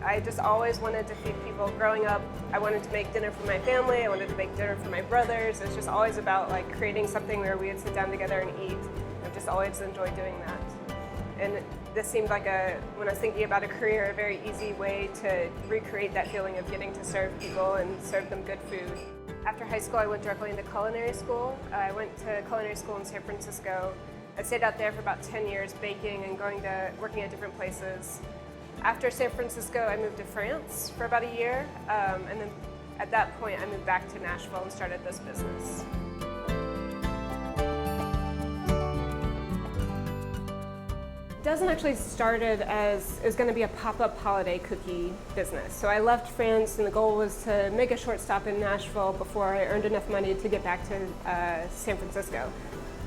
I just always wanted to feed people. Growing up, I wanted to make dinner for my family. I wanted to make dinner for my brothers. It's just always about like creating something where we would sit down together and eat. I've just always enjoyed doing that. And this seemed like when I was thinking about a career, a very easy way to recreate that feeling of getting to serve people and serve them good food. After high school, I went directly into culinary school. I went to culinary school in San Francisco. I stayed out there for about 10 years baking and working at different places. After San Francisco, I moved to France for about a year, and then at that point, I moved back to Nashville and started this business. It doesn't actually started as it was going to be a pop-up holiday cookie business. So I left France, and the goal was to make a short stop in Nashville before I earned enough money to get back to San Francisco.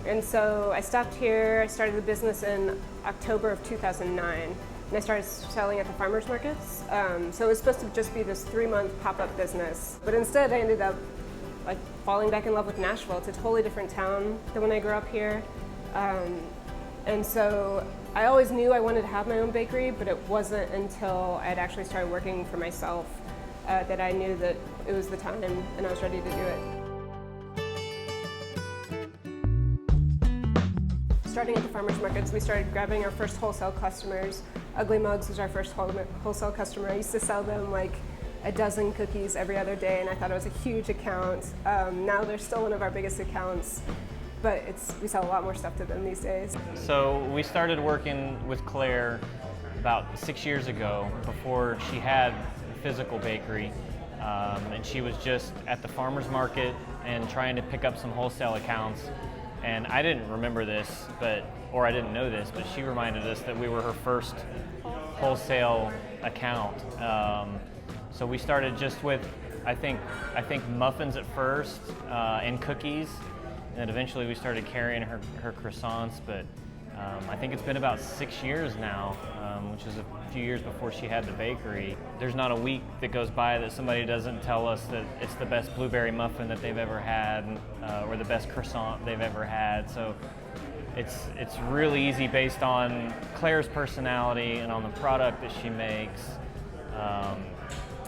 And so I stopped here. I started the business in October of 2009, and I started selling at the farmers markets. So it was supposed to just be this 3-month pop-up business, but instead I ended up like falling back in love with Nashville. It's a totally different town than when I grew up here, and so I always knew I wanted to have my own bakery, but it wasn't until I had actually started working for myself that I knew that it was the time and I was ready to do it. Starting at the farmers markets, we started grabbing our first wholesale customers. Ugly Mugs was our first wholesale customer. I used to sell them like a dozen cookies every other day, and I thought it was a huge account. Now they're still one of our biggest accounts, but we sell a lot more stuff to them these days. So we started working with Claire about 6 years ago, before she had a physical bakery, and she was just at the farmers market and trying to pick up some wholesale accounts. And I didn't remember this, or I didn't know this, but she reminded us that we were her first wholesale account. So we started just with, I think muffins at first, and cookies, and then eventually we started carrying her croissants. But I think it's been about 6 years now, which is a few years before she had the bakery. There's not a week that goes by that somebody doesn't tell us that it's the best blueberry muffin that they've ever had, or the best croissant they've ever had. So it's really easy based on Claire's personality and on the product that she makes.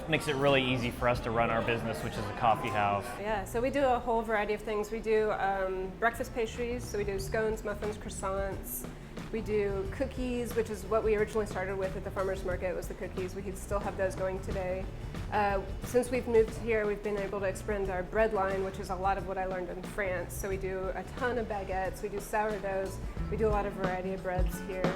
Makes it really easy for us to run our business, which is a coffee house. Yeah, so we do a whole variety of things. We do breakfast pastries, so we do scones, muffins, croissants. We do cookies, which is what we originally started with at the farmers market, was the cookies. We could still have those going today. Since we've moved here, we've been able to expand our bread line, which is a lot of what I learned in France. So we do a ton of baguettes, we do sourdoughs, we do a lot of variety of breads here.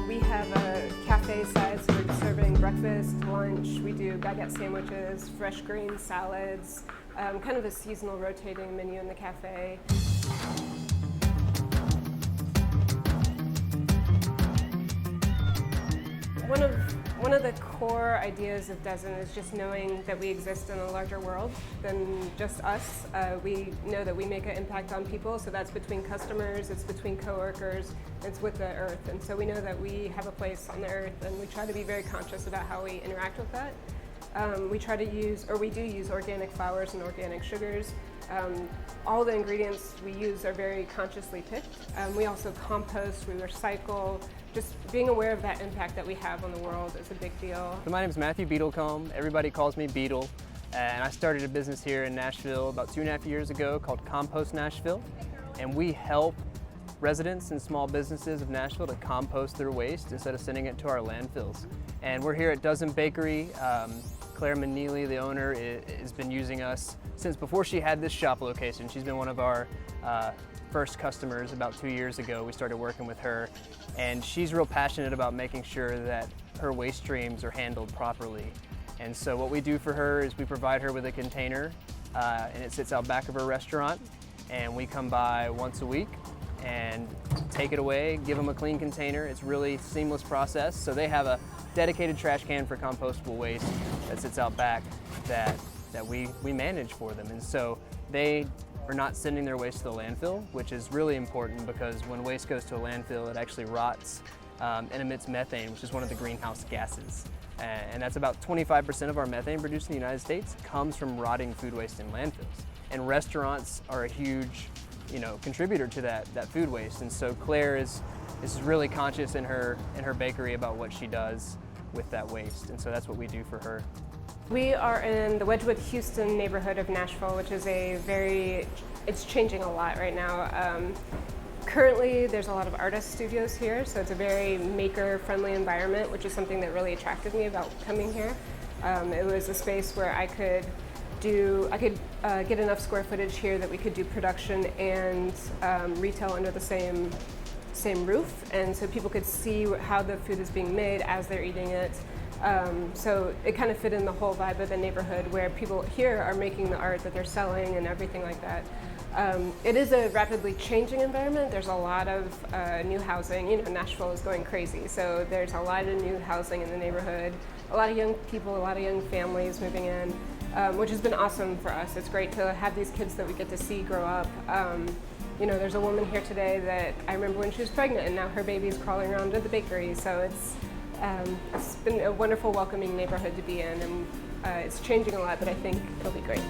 We have a cafe side, so we're serving breakfast, lunch. We do baguette sandwiches, fresh green salads, kind of a seasonal rotating menu in the cafe. One of the core ideas of Dozen is just knowing that we exist in a larger world than just us. We know that we make an impact on people, so that's between customers, it's between coworkers, it's with the earth. And so we know that we have a place on the earth, and we try to be very conscious about how we interact with that. We do use organic flours and organic sugars. All the ingredients we use are very consciously picked. We also compost, we recycle. Just being aware of that impact that we have on the world is a big deal. So my name is Matthew Beetlecombe. Everybody calls me Beetle. And I started a business here in Nashville about 2.5 years ago called Compost Nashville. And we help residents and small businesses of Nashville to compost their waste instead of sending it to our landfills. And we're here at Dozen Bakery. Claire Manili, the owner, has been using us since before she had this shop location. She's been one of our first customers about 2 years ago. We started working with her, and she's real passionate about making sure that her waste streams are handled properly. And so what we do for her is we provide her with a container, and it sits out back of her restaurant, and we come by once a week and take it away, give them a clean container. It's really seamless process. So they have a dedicated trash can for compostable waste that sits out back that we manage for them. And so they are not sending their waste to the landfill, which is really important because when waste goes to a landfill, it actually rots and emits methane, which is one of the greenhouse gases. And that's about 25% of our methane produced in the United States comes from rotting food waste in landfills. And restaurants are a huge contributor to that food waste. And so Claire is really conscious in her bakery about what she does. with that waste. And so that's what we do for her. We are in the Wedgwood-Houston neighborhood of Nashville, which is it's changing a lot right now. Currently, there's a lot of artist studios here, so it's a very maker-friendly environment, which is something that really attracted me about coming here. It was a space where I could get enough square footage here that we could do production and retail under the same roof, and so people could see how the food is being made as they're eating it. So it kind of fit in the whole vibe of the neighborhood, where people here are making the art that they're selling and everything like that. It is a rapidly changing environment. There's a lot of new housing. You know, Nashville is going crazy, so there's a lot of new housing in the neighborhood. A lot of young people, a lot of young families moving in, which has been awesome for us. It's great to have these kids that we get to see grow up. You know, there's a woman here today that I remember when she was pregnant, and now her baby's crawling around at the bakery. So it's been a wonderful, welcoming neighborhood to be in, and it's changing a lot, but I think it'll be great.